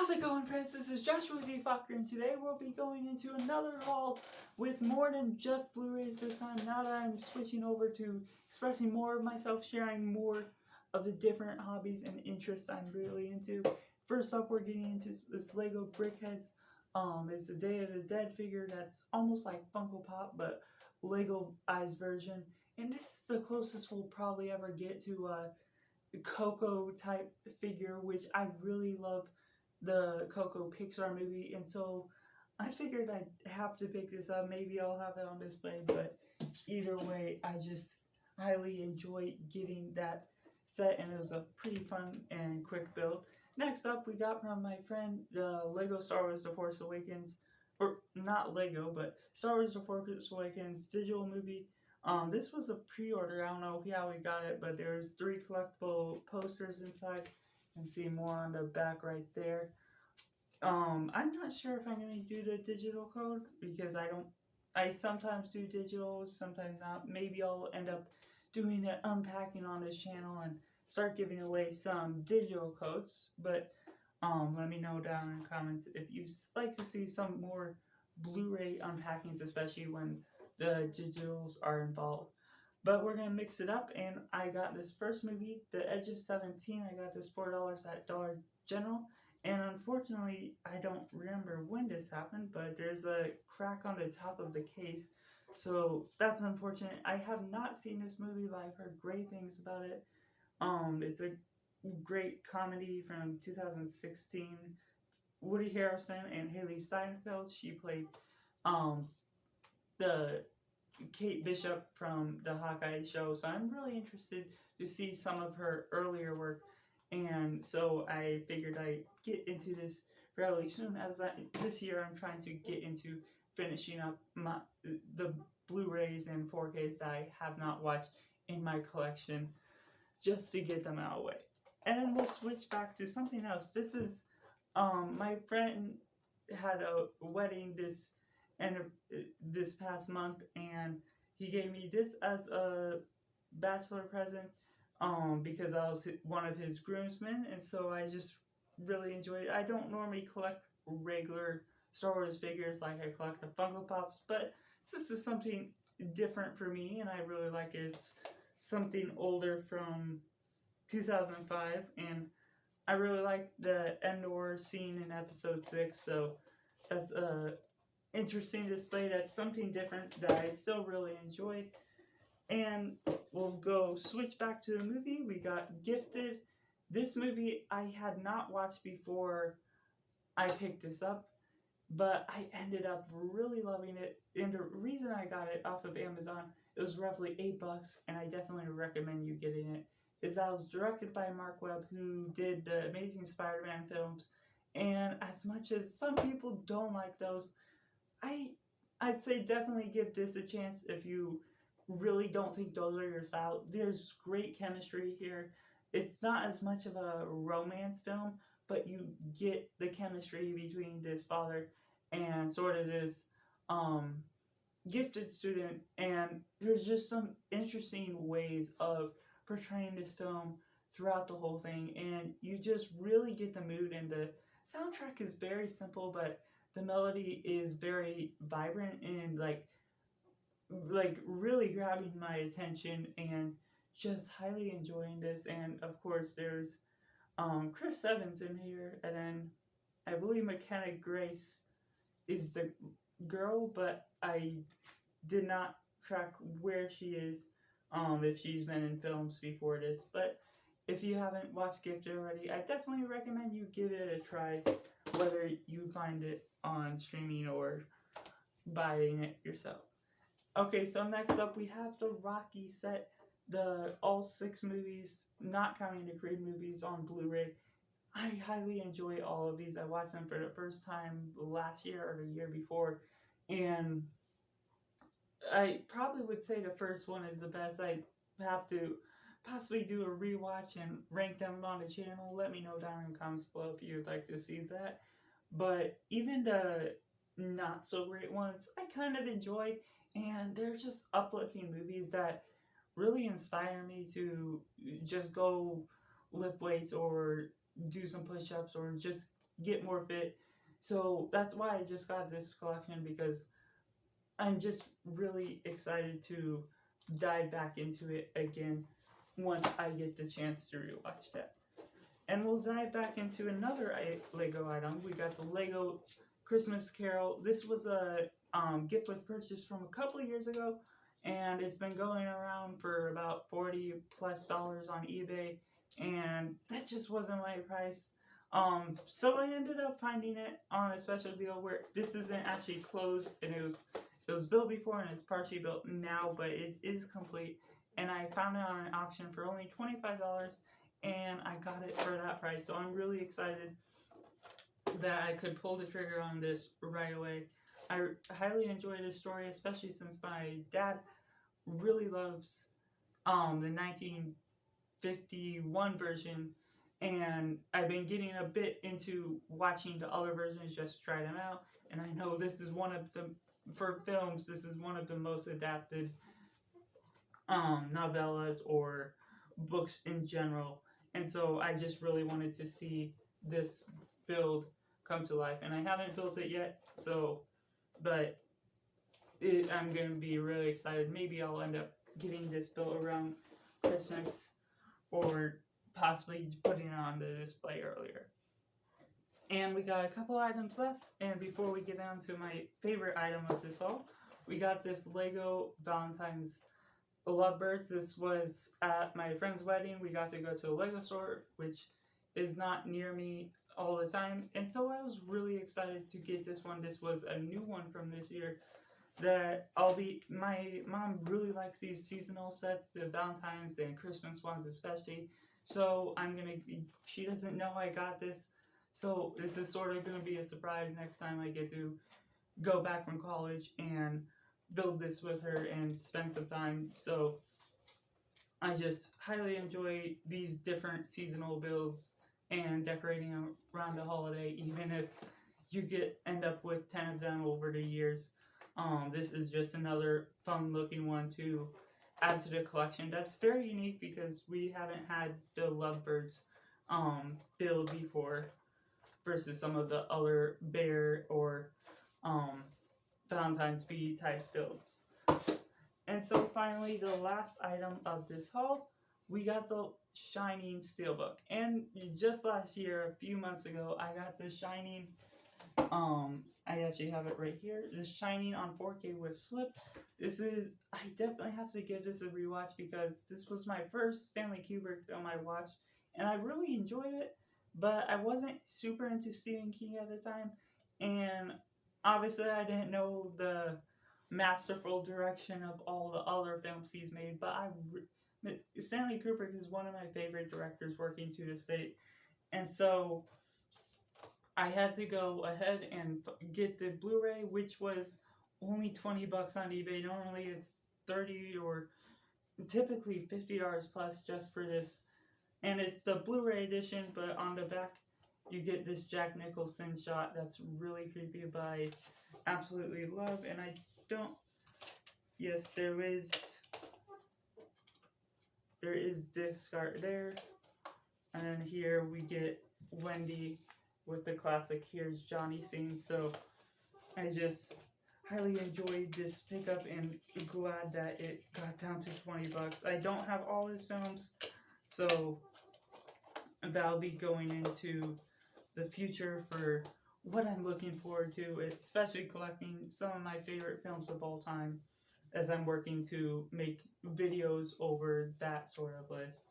How's it going, friends? This is Joshua V. Fokker, and today we'll be going into another haul with more than just Blu-rays this time. Now that I'm switching over to expressing more of myself, sharing more of the different hobbies and interests I'm really into. First up, we're getting into this Lego Brickheadz. It's a Day of the Dead figure that's almost like Funko Pop, but Lego-ized version. And this is the closest we'll probably ever get to a Coco type figure, which I really love the Coco Pixar movie, and so I figured I'd have to pick this up. Maybe I'll have it on display, but either way, I just highly enjoy getting that set, and it was a pretty fun and quick build. Next up, we got from my friend Lego Star Wars The Force Awakens, or not Lego, but Star Wars The Force Awakens digital movie. This was a pre-order. I don't know how we got it, but there's 3 collectible posters inside. You can see more on the back right there. I'm not sure if I'm going to do the digital code because I sometimes do digital, sometimes not. Maybe I'll end up doing an unpacking on this channel and start giving away some digital codes. But let me know down in the comments if you'd like to see some more Blu-ray unpackings, especially when the digitals are involved. But we're going to mix it up, and I got this first movie, The Edge of 17. I got this $4 at Dollar General, and unfortunately, I don't remember when this happened, but there's a crack on the top of the case, so that's unfortunate. I have not seen this movie, but I've heard great things about it. It's a great comedy from 2016. Woody Harrelson and Haley Steinfeld. She played the Kate Bishop from the Hawkeye show, so I'm really interested to see some of her earlier work, and so I figured I'd get into this fairly soon. This year I'm trying to get into finishing up the Blu-rays and 4Ks that I have not watched in my collection, just to get them out of the way. And then we'll switch back to something else. This is my friend had a wedding this past month, and he gave me this as a bachelor present because I was one of his groomsmen, and so I just really enjoyed it. I don't normally collect regular Star Wars figures like I collect the Funko Pops, but this is something different for me, and I really like it. It's something older from 2005, and I really like the Endor scene in episode 6, so that's a interesting display. That's something different that I still really enjoyed. And we'll go switch back to the movie. We got Gifted. This movie I had not watched before I picked this up, but I ended up really loving it. And the reason I got it off of Amazon, it was roughly $8, and I definitely recommend you getting it, is that it was directed by Mark Webb, who did the Amazing Spider-Man films. And as much as some people don't like those, I'd say definitely give this a chance if you really don't think those are your style. There's great chemistry here. It's not as much of a romance film, but you get the chemistry between this father and sort of this gifted student, and there's just some interesting ways of portraying this film throughout the whole thing, and you just really get the mood, and the soundtrack is very simple, but the melody is very vibrant and like really grabbing my attention, and just highly enjoying this. And of course there's Chris Evans in here, and then I believe McKenna Grace is the girl, but I did not track where she is, if she's been in films before this. But if you haven't watched Gifted already, I definitely recommend you give it a try, whether you find it on streaming or buying it yourself. Okay, so next up we have the Rocky set, all 6 movies, not counting the Creed movies, on Blu-ray. I highly enjoy all of these. I watched them for the first time last year or the year before, and I probably would say the first one is the best. I have to possibly do a rewatch and rank them on the channel. Let me know down in the comments below if you'd like to see that. But even the not so great ones, I kind of enjoy, and they're just uplifting movies that really inspire me to just go lift weights or do some push-ups or just get more fit. So that's why I just got this collection, because I'm just really excited to dive back into it again once I get the chance to rewatch that. And we'll dive back into another Lego item. We got the Lego Christmas Carol. This was a gift with purchase from a couple years ago, and it's been going around for about $40+ on eBay, and that just wasn't my price. So I ended up finding it on a special deal where this isn't actually closed, and it was built before and it's partially built now, but it is complete. And I found it on an auction for only $25, and I got it for that price. So I'm really excited that I could pull the trigger on this right away. I highly enjoy this story, especially since my dad really loves the 1951 version, and I've been getting a bit into watching the other versions just to try them out. And I know this is one of the, for films, this is one of the most adapted novellas or books in general. And so I just really wanted to see this build come to life. And I haven't built it yet, so, but I'm going to be really excited. Maybe I'll end up getting this built around Christmas, or possibly putting it on the display earlier. And we got a couple items left, and before we get down to my favorite item of this haul, we got this Lego Valentine's Lovebirds. This was at my friend's wedding. We got to go to a Lego store, which is not near me all the time, and so I was really excited to get this one. This was a new one from this year that my mom really likes these seasonal sets, the Valentine's and Christmas ones especially. So she doesn't know I got this, so this is sort of gonna be a surprise next time I get to go back from college and build this with her and spend some time. So I just highly enjoy these different seasonal builds and decorating around the holiday, even if you end up with 10 of them over the years. This is just another fun looking one to add to the collection. That's very unique because we haven't had the Lovebirds build before, versus some of the other bear or Valentine's Bee type builds. And so finally, the last item of this haul, we got the Shining Steelbook. And just last year, a few months ago, I got the Shining, I actually have it right here, the Shining on 4K with Slip. I definitely have to give this a rewatch because this was my first Stanley Kubrick film I watched, and I really enjoyed it, but I wasn't super into Stephen King at the time, and obviously I didn't know the masterful direction of all the other films he's made, but Stanley Kubrick is one of my favorite directors working to this date, and so I had to go ahead and get the Blu-ray, which was only $20 on eBay. Normally it's $30 or typically $50 plus just for this. And it's the Blu-ray edition, but on the back you get this Jack Nicholson shot that's really creepy, but I absolutely love. And yes, there is this card there. And then here we get Wendy with the classic "Here's Johnny" scene. So I just highly enjoyed this pickup and glad that it got down to $20. I don't have all his films, so that'll be going into the future for what I'm looking forward to, especially collecting some of my favorite films of all time as I'm working to make videos over that sort of list.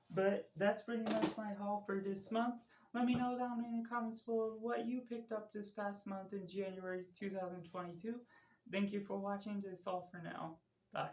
But that's pretty much my haul for this month. Let me know down in the comments below what you picked up this past month in January 2022. Thank you for watching. That's all for now.